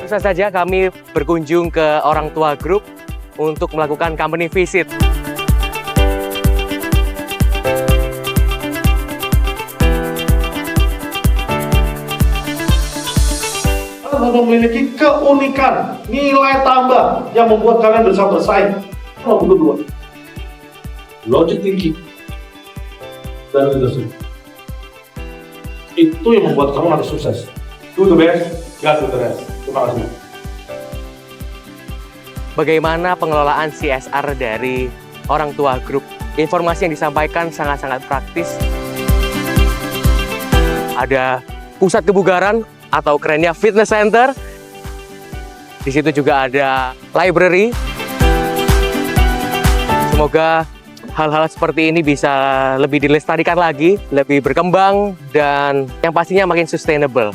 Langsung saja kami berkunjung ke orang tua grup untuk melakukan company visit. Memiliki keunikan, nilai tambah yang membuat kalian bisa bersaing. Nomor kedua, logic thinking dan leadership. Itu yang membuat kamu harus sukses. Do the best, God do the rest. Terima kasih. Bagaimana pengelolaan CSR dari orang tua grup? Informasi yang disampaikan sangat-sangat praktis. Ada pusat kebugaran atau kerennya fitness center. Di situ juga ada library. Semoga hal-hal seperti ini bisa lebih dilestarikan lagi, lebih berkembang, dan yang pastinya makin sustainable.